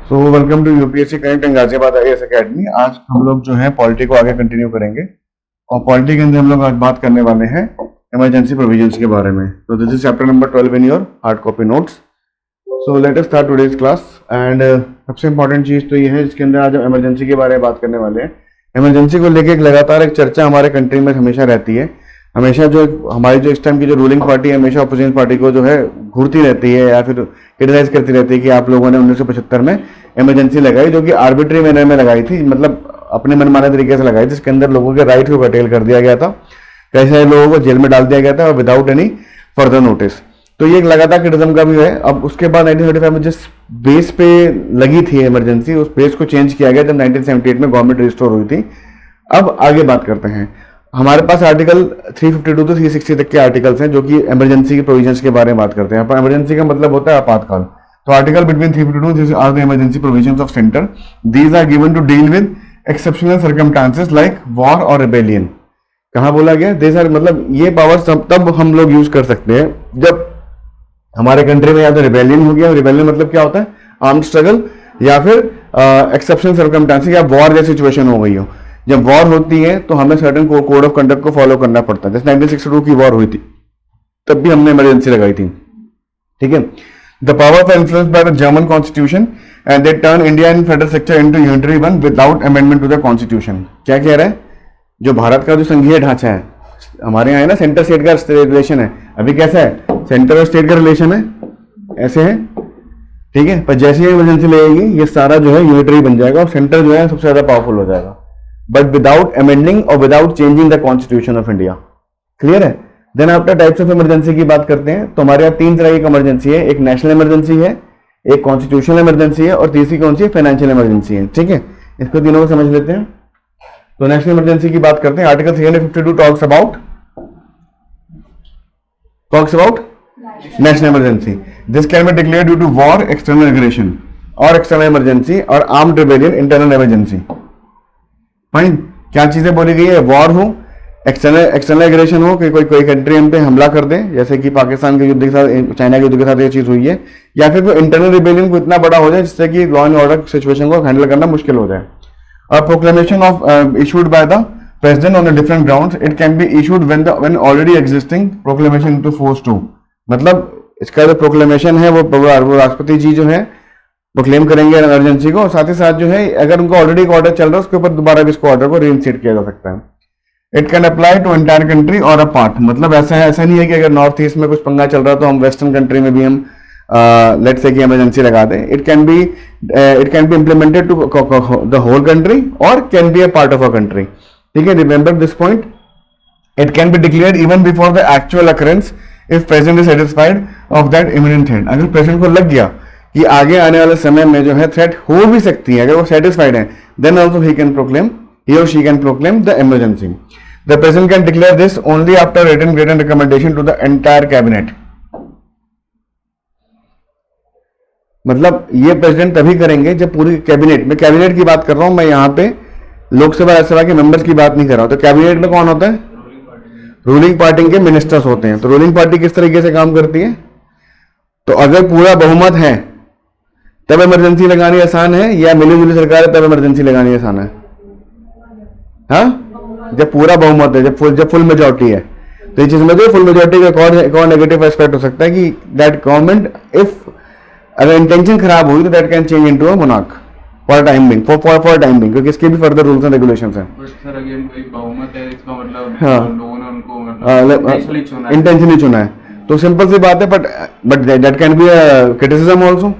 So welcome to UPSC connect and Ghaziabad IAS academy. आज हम लोग जो है पॉलिटी को आगे कंटिन्यू करेंगे और पॉलिटी के अंदर हम लोग आज बात करने वाले हैं इमरजेंसी प्रोविजंस के बारे में। तो this is chapter number 12 in your hard copy notes. So let us start today's class. And सबसे इंपॉर्टेंट चीज तो ये है, इसके अंदर आज हम इमरजेंसी के बारे में बात करने वाले हैं। इमरजेंसी को लेकर एक लगातार एक चर्चा हमारे कंट्री में हमेशा रहती है। हमेशा जो हमारी जो इस टाइम की जो रूलिंग पार्टी है, हमेशा अपोजिशन पार्टी को जो है घूरती रहती है या फिर क्रिटिसाइज करती रहती है कि आप लोगों ने 1975 में इमरजेंसी लगाई, जो कि आर्बिट्री मैनर में लगाई थी, मतलब अपने मनमाने तरीके से लगाई थी, जिसके अंदर लोगों के राइट को कर्टेल कर दिया गया था, कई सारे लोगों को जेल में डाल दिया गया था और विदाउट एनी फर्दर नोटिस। तो ये एक लगातार क्रिटिज्म का भी है। अब उसके बाद 1935 में जिस बेस पे लगी थी इमरजेंसी, उस बेस को चेंज किया गया जब 1978 में गवर्नमेंट रिस्टोर हुई थी। अब आगे बात करते हैं। हमारे पास आर्टिकल 352 से 360 तक के आर्टिकल्स हैं जो कि इमरजेंसी के प्रोविजंस के बारे में बात करते हैं। यहाँ पर इमरजेंसी का मतलब होता है आपातकाल। तो article between 352 this are the emergency provisions of center. These are given to deal with exceptional circumstances like war और रिबेलियन। कहाँ बोला गया? दीज आर मतलब ये पावर्स तब हम लोग यूज कर सकते हैं जब हमारे कंट्री में या तो रिबेलियन हो गया। रिबेलियन मतलब क्या होता है? आर्म्ड स्ट्रगल या फिर एक्सेप्शनल सर्कमस्टांसेस या वॉर जैसी सिचुएशन हो गई हो। जब वॉर होती है तो हमें सर्टेन कोड ऑफ कंडक्ट को फॉलो करना पड़ता है। जैसे 1962 की वॉर हुई थी, तब भी हमने इमरजेंसी लगाई थी। ठीक है। The powers are influenced by the German constitution and they turn India in federal structure into unitary one without amendment to the constitution. क्या कह रहा है? जो भारत का जो संघीय ढांचा है, हमारे यहाँ है ना, सेंटर स्टेट का रिलेशन है। अभी कैसा है? सेंटर और स्टेट का रिलेशन है, ऐसे है। ठीक है। पर जैसे ही इमरजेंसी लगेगी ये सारा जो है यूनिटरी बन जाएगा और सेंटर जो है सबसे ज्यादा पावरफुल हो जाएगा, बट विदाउट अमेंडिंग और without changing the constitution of India. Clear है? Then after types of emergency की बात करते हैं। तो हमारे यहाँ तीन तरह की इमरजेंसी है। एक नेशनल इमरजेंसी है, एक कॉन्स्टिट्यूशनल इमरजेंसी है और तीसरी कौन सी है? फाइनेंशियल इमरजेंसी है। ठीक है। इसको तीनों को समझ लेते हैं। तो नेशनल इमरजेंसी की बात करते हैं। Article 352 talks about national emergency. This can be declared due to war, external aggression और एक्सटर्नल इमरजेंसी और armed rebellion, internal emergency. Fine. क्या चीजें बोली गई है? वॉर हो, एक्सटर्नल एग्रेशन हो कि कोई कंट्री हम पे हमला कर दे, जैसे कि पाकिस्तान के युद्ध के साथ, चाइना के युद्ध के साथ ये चीज हुई है, या फिर कोई इंटरनल रिबेलियन को इतना बड़ा हो जाए जिससे कि लॉ एंड ऑर्डर सिचुएशन को हैंडल करना मुश्किल हो जाए। और proclamation of issued by the president on different grounds, it can be issued when already existing proclamation into force too. मतलब इसका जो प्रोक्लेमेशन है वो राष्ट्रपति जी जो है प्रोक्लेम करेंगे इमरजेंसी को, साथ ही साथ जो है अगर उनको ऑलरेडी एक ऑर्डर चल रहा है उसके ऊपर दोबारा भी इसको ऑर्डर को रीइंस्टेट किया जा सकता है। It can apply to entire country और अ पार्ट। मतलब ऐसा नहीं है कि अगर नॉर्थ ईस्ट में कुछ पंगा चल रहा है तो हम वेस्टर्न कंट्री में भी हम लेट्स से कि इमरजेंसी लगा दें। It can be implemented to the whole country और can be a part of a country. ठीक है। Remember this point. It can be declared even before the actual occurrence if president is satisfied of that imminent threat. अगर president को लग गया कि आगे आने वाले समय में जो है थ्रेट हो भी सकती है, अगर वो सेटिस्फाइड है, देन ऑल्सो ही और she can proclaim the emergency. The president can declare this only after written recommendation to the entire cabinet. मतलब ये प्रेसिडेंट तभी करेंगे जब पूरी कैबिनेट में, कैबिनेट की बात कर रहा हूं मैं यहाँ पे, लोकसभा राज्यसभा के मेंबर्स की बात नहीं कर रहा हूं। तो कैबिनेट में कौन होता है? रूलिंग पार्टी के मिनिस्टर्स होते हैं। तो रूलिंग पार्टी किस तरीके से काम करती है? तो अगर पूरा बहुमत है तब इमरजेंसी लगानी आसान है, या मिली जुली सरकार है तब इमरजेंसी लगानी आसान है? हाँ, जब पूरा बहुमत है, जब फुल मेजॉरिटी है। तो ये चीज समझो, फुल मेजॉरिटी का एक और नेगेटिव एस्पेक्ट हो सकता है कि दैट गवर्नमेंट इफ अगर इंटेंशन खराब हुई तो that can change into a monarch for time being, for time being, क्योंकि इसके भी फर्दर रूल्स एंड रेगुलेशंस हैं। सर अगेन कोई बहुमत है, इसका मतलब हाँ, लोगों ने उनको इंटेंशनली चुना है। तो सिंपल सी बात है, but that can be a criticism also.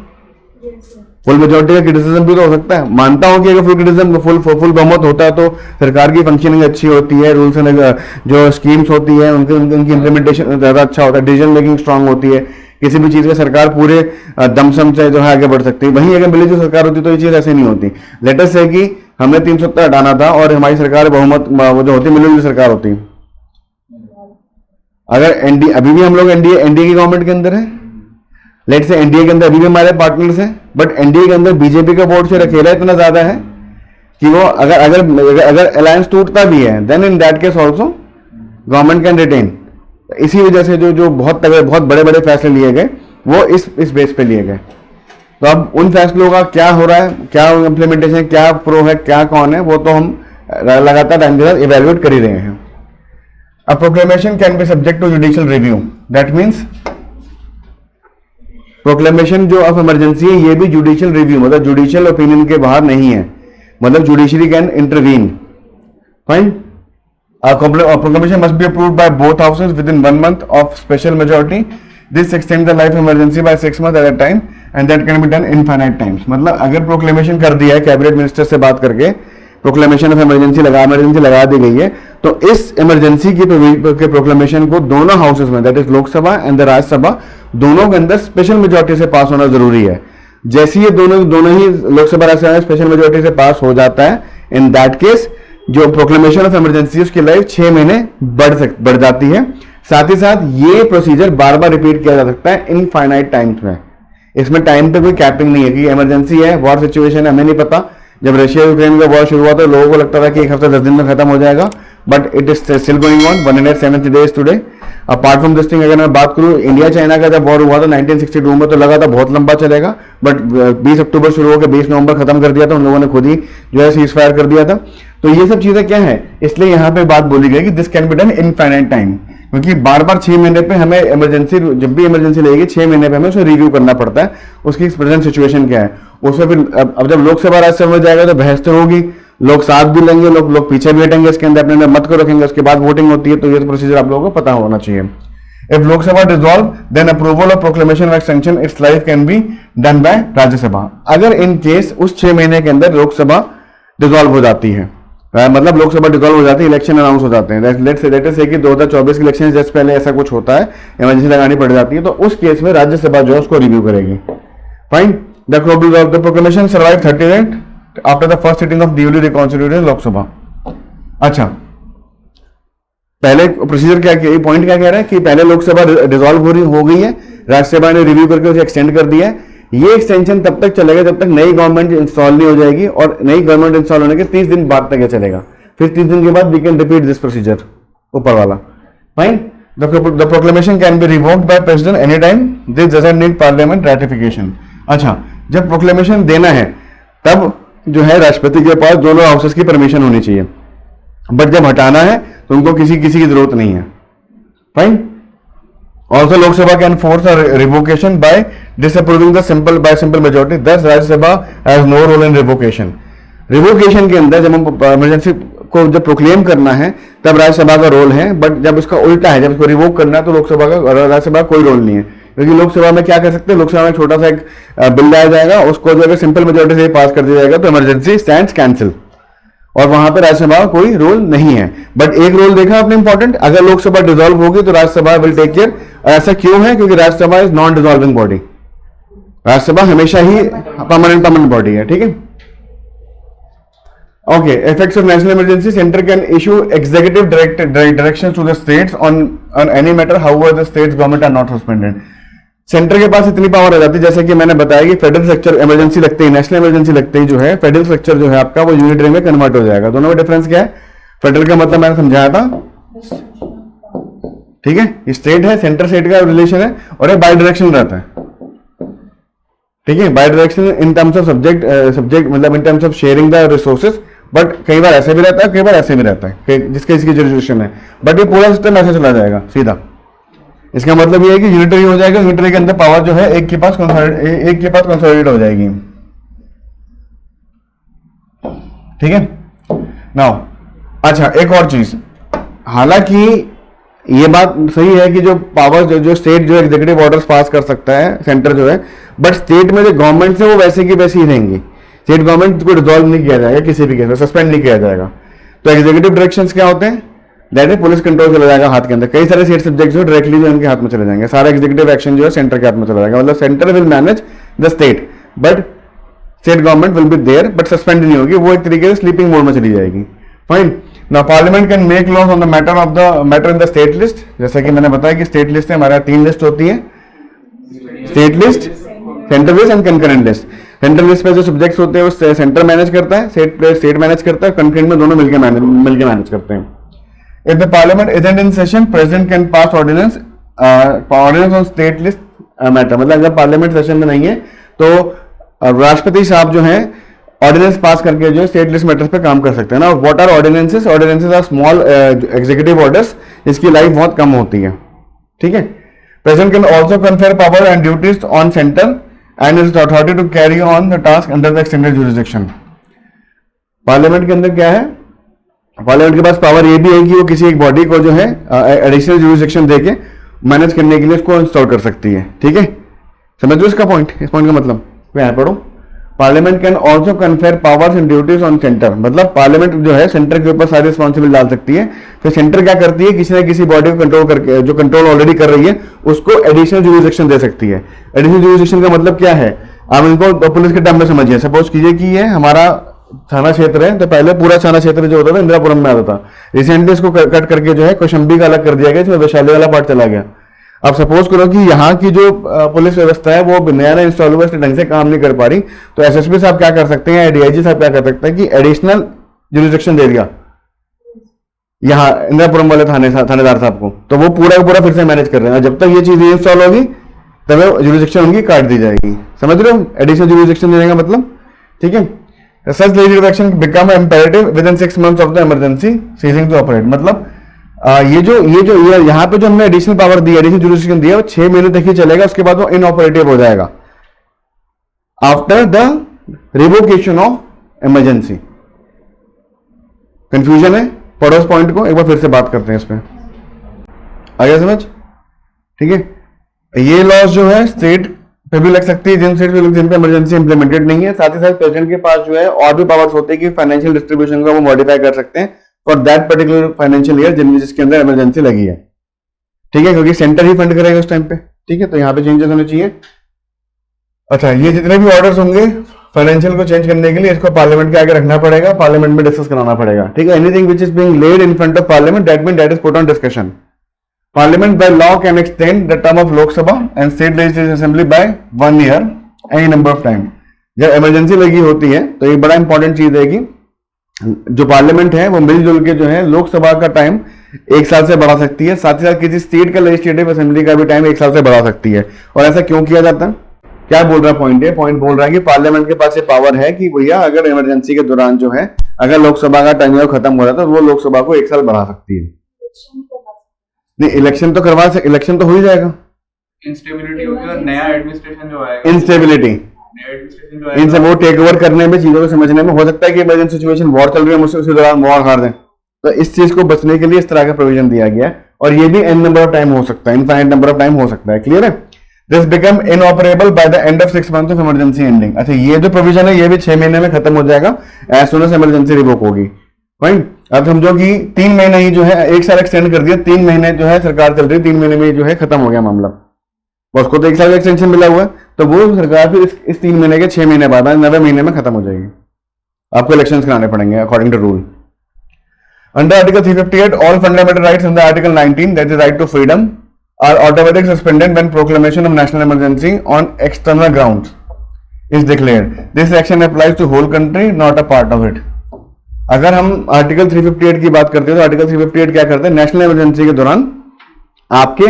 Full majority का क्रिटिसिज्म भी तो हो सकता है। मानता हूं कि अगर फुल क्रिटिसिज्म, फुल बहुमत होता है तो सरकार की फंक्शनिंग अच्छी होती है, रूल्स एंड जो स्कीम्स होती है उनकी इंप्लीमेंटेशन ज्यादा अच्छा होता है, डिसीजन मेकिंग स्ट्रांग होती है, किसी भी चीज में सरकार पूरे दमसम से जो है आगे बढ़ सकती है। वहीं अगर मिली जो सरकार होती तो ये चीज ऐसे नहीं होती। लेट अस से कि हमने 370 हटाना था और हमारी सरकार बहुमत वो जो होती मिली जुली सरकार होती। अगर एनडीए, अभी भी हम लोग एनडीए की गवर्नमेंट के अंदर है, लेट से एनडीए के अंदर अभी भी हमारे पार्टनर्स हैं, बट एनडीए के अंदर बीजेपी का वोट शेयर अकेला इतना ज्यादा है कि वो अगर अलायंस टूटता भी है then in that case also government can retain. इसी वजह से जो बहुत बड़े बड़े फैसले लिए गए वो इस बेस पे लिए गए। तो अब उन फैसलों का क्या हो रहा है, क्या इम्प्लीमेंटेशन है, क्या प्रो है, क्या कौन है, वो तो हम लगातार टाइम के साथ इवेल्युएट कर ही रहे हैं. A proclamation can be subject to judicial review. That means proclamation जो ऑफ इमरजेंसी है ये भी जुडिशियल रिव्यू, मतलब जुडिशियल ओपिनियन के बाहर नहीं है, मतलब judiciary can intervene. Fine. Proclamation must be approved by both houses within 1 month of special majority. This extends the life emergency by 6 months at a time and that can be done infinite times. मतलब अगर proclamation कर दिया है cabinet minister से बात करके, proclamation of emergency लगा दी गई है, तो इस इमरजेंसी के प्रोक्लेमेशन को दोनों हाउसेस में, that is Lok Sabha and the Rajya Sabha, दोनों के अंदर स्पेशल मेजोरिटी से पास होना जरूरी है. जैसे ये दोनों ही लोकसभा राज्यसभा में स्पेशल मेजोरिटी से पास हो जाता है, इन दैट केस जो प्रोक्लेमेशन ऑफ इमरजेंसी उसकी लाइफ 6 महीने बढ़ जाती है. साथ ही साथ ये प्रोसीजर बार बार रिपीट किया जा सकता है इनफाइनाइट टाइम्स में. इसमें टाइम पे कोई कैपिंग नहीं है कि इमरजेंसी है, वॉर सिचुएशन है, हमें नहीं पता. जब रशिया यूक्रेन का वॉर शुरू हुआ तो लोगों को लगता था कि 1 हफ्ता 10 दिन में खत्म हो जाएगा, but it is still going on 170 days today. Apart from this thing, अगर मैं बात करूं इंडिया चाइना का जब वॉर हुआ था 1962 में, तो लगा था बहुत लंबा चलेगा, बट 20 अक्टूबर शुरू होकर 20 नवंबर खत्म कर दिया था. उन लोगों ने खुद ही जो है सीज फायर कर दिया था. तो ये सब चीजें क्या है, इसलिए यहाँ पे बात बोली गई कि this can be done infinite time, क्योंकि बार बार 6 महीने पे हमें इमरजेंसी, जब भी इमरजेंसी लगेगी 6 महीने पे हमें उसे रिव्यू करना पड़ता है, उसकी प्रेजेंट सिचुएशन क्या है. उसमें फिर अब जब लोकसभा राज्यसभा में जाएगा तो बहस तो होगी, लोग साथ भी लेंगे, लोग पीछे भी हटेंगे, इसके अंदर अपने मत को रखेंगे, उसके बाद वोटिंग होती है. तो ये प्रोसीजर आप लोगों को पता होना चाहिए. If Lok Sabha dissolve then approval of proclamation of extension its life can be done by Rajya Sabha. अगर इन केस उस 6 महीने के अंदर लोकसभा डिसॉल्व हो जाती है, मतलब लोकसभा डिसॉल्व हो जाती है, इलेक्शन अनाउंस हो जाते हैं, लेट्स से कि 2024 के इलेक्शन जस्ट पहले ऐसा कुछ होता है, इमरजेंसी लगानी पड़ जाती है, तो उस केस में राज्यसभा जो है उसको रिव्यू करेगी. Fine. The proclamation survive 30 days after the first sitting of duly reconstituted Lok Sabha. अच्छा, पहले प्रोसीजर क्या, पॉइंट क्या कह रहा है कि पहले लोकसभा डिसॉल्व हो गई है, राज्यसभा ने रिव्यू करके उसे एक्सटेंड कर दिया है. ये एक्सटेंशन तब तक चलेगा जब तक नई गवर्नमेंट इंस्टॉल नहीं हो जाएगी, और नई गवर्नमेंट इंस्टॉल होने के 30 दिन बाद तक ये चलेगा. फिर 30 दिन के बाद we can repeat this procedure, ऊपर वाला. Fine. The proclamation can be revoked by president any time. This doesn't need parliament ratification. अच्छा, जब प्रोक्लेमेशन देना है तब जो है राष्ट्रपति के पास दोनों हाउसेस की परमिशन होनी चाहिए, बट जब हटाना है तो उनको किसी की जरूरत नहीं है. Fine. Also, Lok Sabha can force a revocation by disapproving the simple majority. Thus, Rajya Sabha has no role in revocation. Revocation के अंदर जब हम इमरजेंसी को जब प्रोक्लेम करना है तब राज्यसभा का रोल है, बट जब इसका उल्टा है, जब इसको रिवोक करना है तो लोकसभा का, राज्यसभा का कोई रोल नहीं है. क्योंकि लोकसभा में क्या कर सकते हैं, लोकसभा में छोटा सा एक बिल लाया जाएगा, उसको जो अगर सिंपल मेजोरिटी से पास कर दिया जाएगा तो इमरजेंसी स्टैंड्स कैंसिल, और वहां पर राज्यसभा का कोई रोल नहीं है. बट एक रोल देखा आपने इंपॉर्टेंट, अगर लोकसभा डिसॉल्व होगी तो राज्यसभा विल टेक केयर. ऐसा क्यों है, क्योंकि Rajya Sabha is non dissolving body. Rajya Sabha हमेशा ही परमानेंट बॉडी है. ठीक है. Okay. Effects of national emergency. Centre can issue executive directions to the states on any matter however the states government are not suspended. Centre के पास इतनी पावर आ जाती है, जैसे कि मैंने बताया कि फेडरल स्ट्रक्चर इमरजेंसी लगते ही, नेशनल इमरजेंसी लगते ही जो है फेडरल स्ट्रक्चर जो है आपका वो यूनिटरी में कन्वर्ट हो जाएगा. दोनों में डिफरेंस क्या है? फेडरल का मतलब मैंने समझाया था, ठीक है, स्टेट है, सेंटर स्टेट का रिलेशन है, और ये बाई डायरेक्शन रहता है. ठीक है, by direction in terms of subject मतलब in terms of sharing the resources, but कई बार ऐसे भी रहता है, कई बार ऐसे भी रहता है, जिसके इसकी जुरिडिक्शन है, बट ये पूरा सिस्टम ऐसे चला जाएगा सीधा. इसका मतलब ये है कि यूनिटरी हो जाएगा, यूनिटरी के अंदर पावर जो है एक के पास कंसोलिडेट हो जाएगी. ठीक है. नाउ अच्छा, एक और चीज, हालांकि ये बात सही है कि जो पावर जो स्टेट जो एग्जीक्यूटिव ऑर्डर्स पास कर सकता है सेंटर जो है, बट स्टेट में जो गवर्नमेंट है वो वैसे की वैसी ही रहेंगी. स्टेट गवर्नमेंट को डिसॉल्व नहीं किया जाएगा, किसी भी केस में सस्पेंड नहीं किया जाएगा. तो एग्जीक्यूटिव डायरेक्शंस क्या होते हैं? दैट इज पुलिस कंट्रोल चला जाएगा हाथ के अंदर. कई सारे स्टेट सब्जेक्ट जो डायरेक्टली जो उनके हाथ में चले जाएंगे, सारा एग्जीक्यूटिव एक्शन जो है सेंटर के हाथ में चला जाएगा. मतलब centre will manage the state, but state government will be there, but suspend नहीं होगी, वो एक तरीके से स्लीपिंग मोड में चली जाएगी. Fine. Now parliament can make laws on the matter in the state list. जैसा कि मैंने बताया कि स्टेट लिस्ट में हमारे 3 लिस्ट होती है, state list, central list and concurrent list. Central list पे जो सब्जेक्ट्स होते हैं वो सेंटर मैनेज करता है, स्टेट मैनेज करता है, कंकरेंट में दोनों मिलकर मैनेज करते हैं. If the parliament isn't in session, president can pass ordinance on state list matter. मतलब जब पार्लियामेंट सेशन में नहीं है तो राष्ट्रपति साहब जो हैं ऑर्डिनेंस पास करके जो है स्टेटलेस मैटर्स पे काम कर सकते हैं ना। What are ordinances? Ordinances are small executive orders, इसकी लाइफ बहुत कम होती है, ठीक है। President can also confer power and duties on centre and is authority to carry on the task under the extended jurisdiction. Parliament के अंदर क्या है, पार्लियामेंट के पास पावर ये भी है कि वो किसी एक बॉडी को जो है एडिशनल जुरिसडिक्शन देके मैनेज करने के लिए उसको इंस्टॉल कर सकती है, ठीक है। समझ लो इसका पॉइंट, इस पॉइंट का मतलब यहाँ पढ़ो। Parliament can also confer powers and duties on centre, मतलब पार्लियामेंट जो है सेंटर के ऊपर सारी रिस्पॉन्सिबिलिटी डाल सकती है। फिर सेंटर क्या करती है, किसी न किसी बॉडी को कंट्रोल करके, जो कंट्रोल ऑलरेडी कर रही है, उसको एडिशनल जुरिसडिक्शन दे सकती है। एडिशनल जुरिसडिक्शन का मतलब क्या है, आप इनको पुलिस के टर्म में समझिए। सपोज कीजिए कि ये हमारा थाना क्षेत्र है, तो पहले पूरा थाना क्षेत्र जो होता था इंदिरापुरम में आता था। रिसेंटली इसको कट करके जो है कौशंबी का अलग कर दिया गया, इसमें वैशाली वाला पार्ट चला गया। अब सपोज करो कि यहाँ की जो पुलिस व्यवस्था है वो नया नया इंस्टॉल हुआ, ढंग से काम नहीं कर पा रही, तो एसएसपी साहब क्या कर सकते हैं, डीआईजी साहब क्या कर सकते हैं कि एडिशनल जुरिसडिक्शन दे दिया यहाँ इंदिरापुरम वाले थानेदार साहब को, तो वो पूरा पूरा फिर से मैनेज कर रहे हैं। जब तक ये चीज इंस्टॉल होगी तब जुरिसडिक्शन उनकी काट दी जाएगी। समझ रहे हो एडिशनल जुरिसडिक्शन देने का मतलब, ठीक है। Such legislative action become imperative within 6 months of the emergency ceasing to operate। मतलब ये यहाँ पे जो हमने एडिशनल पावर दी, एडिशनल जुरिसडिक्शन दिया, वो 6 महीने तक ही चलेगा, उसके बाद वो इनऑपरेटिव हो जाएगा after the revocation of emergency. Confusion है, पढ़ो इस पॉइंट को एक बार फिर से बात करते हैं इस पे, आ गया समझ, ठीक है। ये लॉज जो है स्टेट पे भी लग सकती है, जिन पे इमरजेंसी इंप्लीमेंटेड नहीं है। साथ ही साथ प्रेसिडेंट के पास जो है और भी पावर्स होते हैं कि फाइनेंशियल डिस्ट्रीब्यूशन का वो मॉडिफाई कर सकते हैं for that particular financial year जिसके अंदर इमरजेंसी लगी है, ठीक है, क्योंकि सेंटर ही फंड करेगा उस टाइम पे, ठीक है। तो यहाँ पे चेंजेस होने चाहिए। अच्छा, ये जितने भी ऑर्डर्स होंगे फाइनेंशियल को चेंज करने के लिए, इसको पार्लियामेंट के आगे रखना पड़ेगा, पार्लियामेंट में डिस्कस कराना पड़ेगा, ठीक है। Anything which is being laid in front of parliament that is put on discussion. Parliament by law can extend the term of Lok Sabha and State Legislative Assembly by 1 year any number of time। जब emergency लगी होती है तो एक बड़ा important चीज है कि जो पार्लियामेंट है वो मिलजुल के जो है लोकसभा का टाइम 1 साल से बढ़ा सकती है, साथ ही साथ किसी स्टेट का लेजिस्लेटिव असेंबली का भी टाइम 1 साल से बढ़ा सकती है। और ऐसा क्यों किया जाता है, क्या बोल रहा है पॉइंट? है पॉइंट बोल रहा है कि पार्लियामेंट के पास ये पावर है कि भैया अगर इमरजेंसी के दौरान जो है अगर लोकसभा का टाइम खत्म हो रहा है तो वो लोकसभा को 1 साल बढ़ा सकती है। नहीं, इलेक्शन तो करवा सकते, इलेक्शन तो हो ही जाएगा। इंस्टेबिलिटी होगी और नया एडमिनिस्ट्रेशन जो आएगा, इंस्टेबिलिटी इन सब वो टेक ओवर करने में, चीजों को समझने में हो सकता है कि इमरजेंसी सिचुएशन वॉर चल रही है, मुझसे उसी दौरान वॉर हार दें, तो इस चीज को बचने के लिए इस तरह का प्रोविजन दिया गया है। और ये भी एन नंबर ऑफ टाइम हो सकता है, इनफाइनाइट नंबर ऑफ टाइम हो सकता है। क्लियर है? This become इनऑपरेबल by the end of 6 months of emergency ending. अच्छा, ये जो प्रोविजन है ये भी 6 महीने में खत्म हो जाएगा as soon as emergency revoke होगी। फाइन। अब समझो कि 3 महीने ही जो है, 1 साल एक्सटेंड कर दिया, 3 महीने जो है सरकार चल रही है, 3 महीने में जो है खत्म हो गया मामला, उसको तो 1 साल का एक्सटेंशन मिला हुआ है, तो वो सरकार फिर इस 3 महीने के 6 महीने बाद 9वें महीने में खत्म हो जाएगी। आपको इलेक्शंस कराने पड़ेंगे according to rule. Under article 358 all fundamental rights under article 19 that is right to freedom are automatic suspended when proclamation of national emergency on external grounds is declared. This action applies to whole country, not a part of it. अगर हम article 358 की बात करते हैं तो article 358 क्या करते हैं, नेशनल इमरजेंसी के दौरान आपके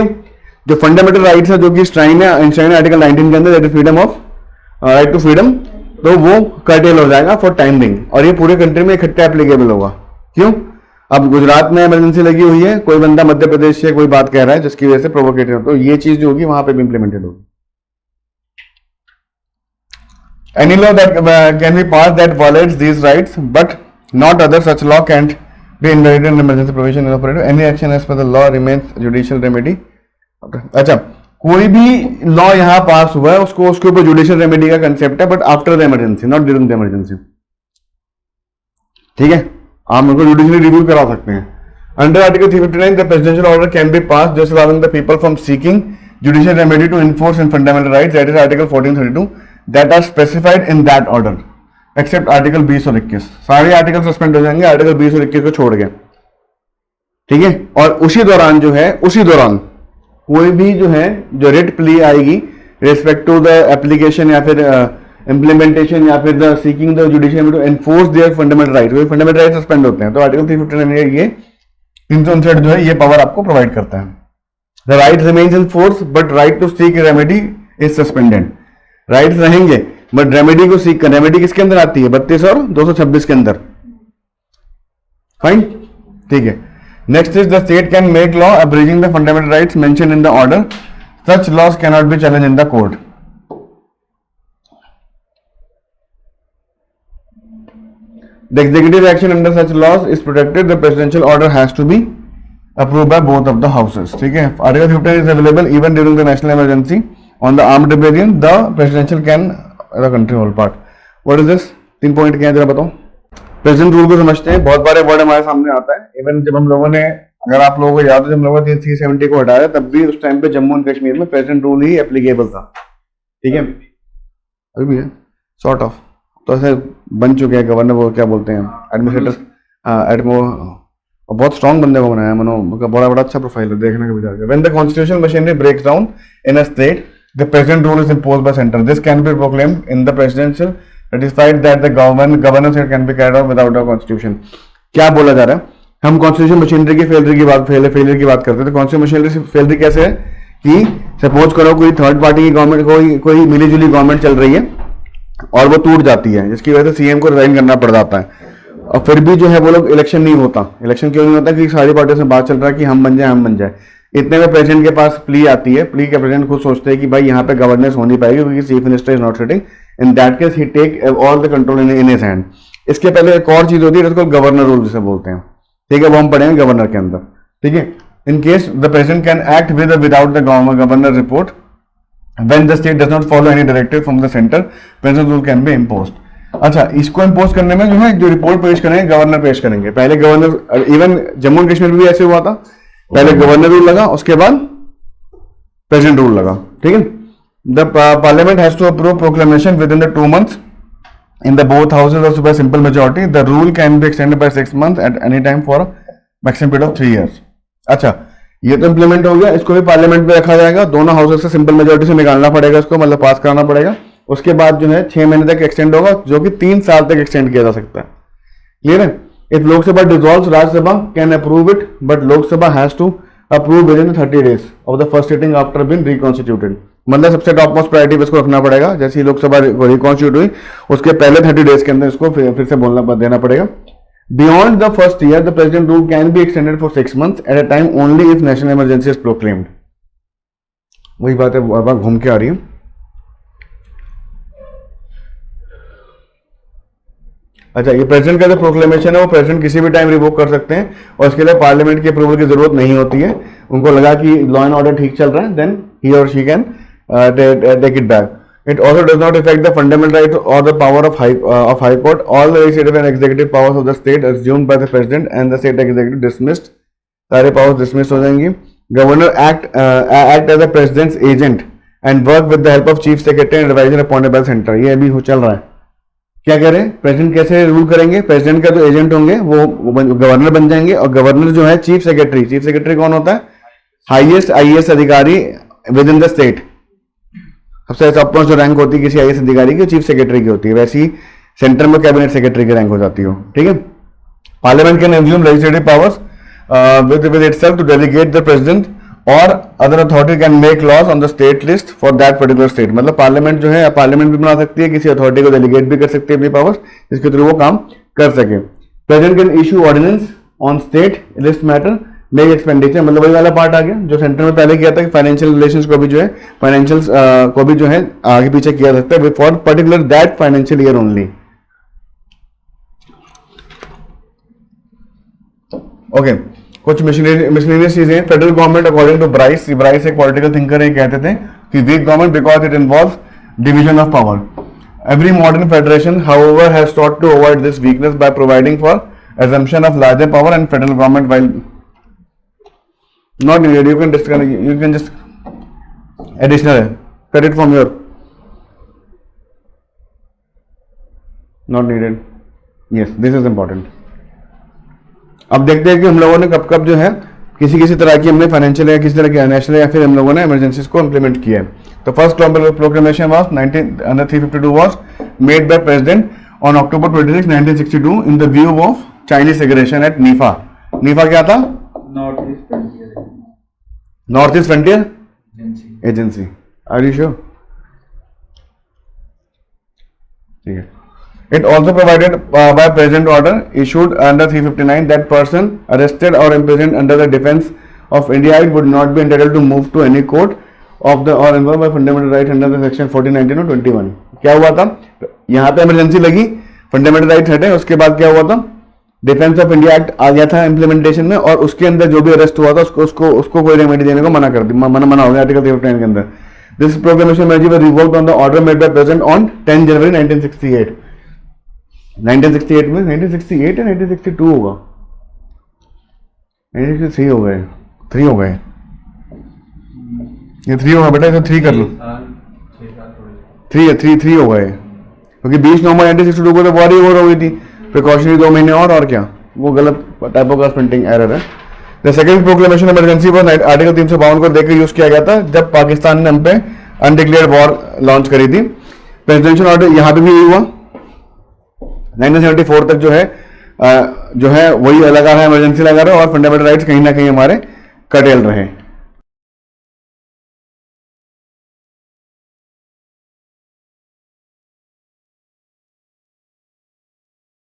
जो फंडामेंटल राइट्स है जो कि स्ट्राइन है आर्टिकल 19 के अंदर, that is freedom of right to freedom, तो वो कर्टेल हो जाएगा फॉर टाइम बिंग, और ये पूरे कंट्री में इकट्ठा एप्लीकेबल होगा। क्यों? अब गुजरात में इमरजेंसी लगी हुई है, कोई बंदा मध्य प्रदेश से कोई बात कह रहा है जिसकी वजह से प्रोवोकेटेड हो, तो ये चीज जो होगी वहां पे भी इंप्लीमेंटेड होगी। Any law that can be passed that violates these rights, but not other such law can't be invalidated in emergency provision is operative. Any action as per the law remains judicial remedy. अच्छा, कोई भी law यहाँ पास हुआ है उसको उसके ऊपर judicial remedy का कंसेप्ट है, but after the emergency, not during the emergency. ठीक है, आप उनको जुडिशियली रिव्यू करा सकते हैं। Under article 359 the presidential order can be pass just allowing the people from seeking judicial remedy to enforce in fundamental rights, that is article 1432 that are specified in that order except article 20 और 21। सारे article suspend हो जाएंगे article 20 और 21 को छोड़ के। ठीक है, और उसी दौरान जो है, उसी दौरान कोई भी जो है जो रिट प्ली आएगी रिस्पेक्ट टू द एप्लीकेशन या फिर इंप्लीमेंटेशन या फिर the seeking the judicial to enforce their fundamental right, कोई फंडामेंटल राइट सस्पेंड होते हैं, तो आर्टिकल 359 ये 359 जो है ये पावर आपको प्रोवाइड करता है। The right remains in force but right to seek remedy is suspended. Rights रहेंगे बट रेमेडी को सीख कर, रेमेडी किसके अंदर आती है? 32 और 226 के अंदर। फाइन, ठीक है। Next is the state can make law abridging the fundamental rights mention in the order, such laws cannot be challenge in the court. The executive action under such laws is protected. The presidential order has to be approved by both of the houses. ठीक है। Article 15 is available even during the national emergency on the armed rebellion. The presidential can the country whole part. What is this? 3 point क्या है जरा बताओ। President rule को समझते हैं, बहुत बारे वर्ड हमारे सामने आता है। इवन जब हम लोगों ने, अगर आप लोगों को याद हो, जब हम लोगों ने 370 को हटाया तब भी उस टाइम पे जम्मू एंड कश्मीर में प्रेसिडेंट रूल ही एप्लीकेबल था। ठीक है, अभी भी है सॉर्ट ऑफ, तो ऐसे बन चुके हैं गवर्नर, वो क्या बोलते हैं, एडमिनिस्ट्रेटर, एडमो, बहुत स्ट्रॉन्ग बंदे को बनाया, मनो का बड़ा बड़ा अच्छा प्रोफाइल है, देखने का भी जाएगा। When the constitutional machinery breaks down in a state, the president rule is imposed by centre. This can be proclaimed in the presidential satisfied that the governance can be carried out without a constitution। क्या बोला जा रहा है? हम constitution machinery की failure की बात करते हैं। तो कॉन्स्टिट्यूशन मशीनरी फेलियर कैसे है कि सपोज करो कोई थर्ड पार्टी की गवर्नमेंट, कोई मिली जुली गवर्नमेंट चल रही है और वो टूट जाती है, जिसकी वजह से सीएम को रिजाइन करना पड़ जाता है, और फिर भी जो है वो लोग इलेक्शन नहीं होता। इलेक्शन क्यों नहीं होता? क्योंकि सारी पार्टियों से बात चल रहा है कि हम बन जाए। इतने में प्रेसिडेंट के पास प्ली आती है, प्ली के प्रेसिडेंट खुद सोचते हैं कि भाई यहाँ पे गवर्नेंस हो नहीं पाएगी क्योंकि chief minister is not sitting, in that case he take all the control in his hand. इसके पहले एक और चीज होती है जिसको गवर्नर रूल जिसे बोलते हैं। ठीक है, वो हम पढ़ेंगे गवर्नर के अंदर। ठीक है, in case the president can act with without the governor report when the state does not follow any directive from the center, president rule can be imposed। अच्छा, इसको इम्पोज करने में जो है जो रिपोर्ट पेश करेंगे गवर्नर पेश करेंगे। पहले governor, even Jammu and Kashmir में भी ऐसे हुआ था, पहले गवर्नर रूल लगा, उसके बाद प्रेसिडेंट रूल लगा। ठीक है, the parliament has to approve proclamation within the 2 months in the both houses or by simple majority। The rule can be extended by 6 months at any time for a maximum period of 3 years। अच्छा, ये तो implement हो गया, इसको भी parliament में रखा जाएगा, दोनों हाउसेस से सिंपल मेजोरिटी से निकालना पड़ेगा इसको, मतलब पास कराना पड़ेगा। उसके बाद जो है 6 महीने तक एक्सटेंड होगा, जो कि 3 साल तक एक्सटेंड किया जा सकता है। क्लियर है? If Lok Sabha dissolves, Rajya Sabha can approve it, but Lok Sabha has to approve within 30 days of the first sitting after being reconstituted. मतलब सबसे टॉप मोस्ट प्रायोरिटी इसको रखना पड़ेगा, जैसे ही लोकसभा रिकॉन्स्टिट्यूट हुई उसके पहले 30 days के अंदर इसको फिर से बोलना देना पड़ेगा। Beyond the first year, the president rule can be extended for 6 months at a time only if national emergency is proclaimed। वही बात है, बार बार घूम के आ रही है। अच्छा, ये प्रेसिडेंट का जो प्रोक्लेमेशन है वो प्रेसिडेंट किसी भी टाइम रिवोक कर सकते हैं और इसके लिए पार्लियामेंट की अप्रूवल की जरूरत नहीं होती है। उनको लगा कि लॉ एंड ऑर्डर ठीक चल रहा है, देन ही और she can take it back. It also does not affect the fundamental rights or the power of high court। All the legislative and executive powers of the state assumed by the president and the state executive dismissed। सारे powers dismissed हो जाएंगी। Governor act as the president's agent and work with the help of chief secretary and advisor appointed by the center। ये अभी चल रहा है। क्या करें? प्रेसिडेंट कैसे रूल करेंगे? प्रेसिडेंट का जो एजेंट होंगे वो गवर्नर बन जाएंगे, और गवर्नर जो है चीफ सेक्रेटरी कौन होता है? हाईएस्ट आईएएस अधिकारी विद इन द स्टेट। सबसे टॉप मोस्ट जो रैंक होती है किसी आईएएस अधिकारी की, चीफ सेक्रेटरी की होती है, वैसी सेंटर में कैबिनेट सेक्रेटरी की रैंक हो जाती हो। ठीक है, parliament can assume legislative powers with itself to delegate the president और other authority can make laws on the state list for that particular state. मतलब पार्लियामेंट जो है, पार्लियामेंट भी बना सकती है, किसी अथॉरिटी को डेलीगेट भी कर सकती है अपनी पावर्स, जिसके थ्रू वो काम कर सके। President can issue ordinance on state list matter, make expenditure. मतलब वही वाला पार्ट आ गया जो सेंटर में पहले किया था कि फाइनेंशियल रिलेशंस को भी जो है, फाइनेंशियल को भी जो है आगे पीछे किया सकता है for particular that financial year only. Okay, कुछ मिशनरीज चीजें। Federal government according to Bryce एक पॉलिटिकल थिंकर है, कहते थे कि weak government because it involves division of power. Every modern federation however has sought to avoid this weakness by providing for assumption of larger power and federal government while not needed। You can just additional credit from your not needed। yes, this is important। अब देखते हैं कि हम लोगों ने कब कब जो है किसी तरह की हमने फाइनेंशियल या किसी तरह की नेशनल या फिर हम लोगों ने इमरजेंसीज को इंप्लीमेंट किया है। तो first proclamation was 352 was made by president on October 26, 1962 in the view of Chinese aggression at NEFA. NEFA क्या था? North east frontier agency. Are you sure? ठीक है. It also provided by President order issued under 359 that person arrested or imprisoned under the Defense of India Act would not be entitled to move to any court of the or involved by fundamental rights under the section 14, 19 और 21. क्या हुआ था? यहाँ पे emergency लगी, fundamental right हटे, उसके बाद क्या हुआ था? डिफेंस ऑफ इंडिया एक्ट आ गया था इम्प्लीमेंटेशन में, और उसके अंदर जो भी अरेस्ट हुआ था उसको कोई रेमेडी देने को मना कर दी, मना हो गया आर्टिकल 359 के अंदर. This proclamation major was revoked on the order made by president on 10 January 1968. 1968 में 1968 या 1962 होगा, 1963 हो गए, 3 हो गए, ये 3 होगा बेटा, इसे 3 कर लो, 3 हो गए, क्योंकि 20 नवंबर 1962 को तो वॉर हो गई थी, प्रिकॉशनरी 2 महीने और क्या, वो गलत टाइपोग्राफ प्रिंटिंग एरर है. द सेकंड प्रोक्लेमेशन इमरजेंसी पर आर्टिकल 352 को देकर यूज किया गया था जब पाकिस्तान ने हम पे अनडिक्लेयर्ड वॉर लॉन्च करी थी. प्रेसिडेंशियल ऑर्डर यहाँ पे भी यही हुआ. 1974 तक जो है वही लगा रहा है, इमरजेंसी लगा रहा है, और फंडामेंटल राइट्स कहीं ना कहीं हमारे कटेल रहे.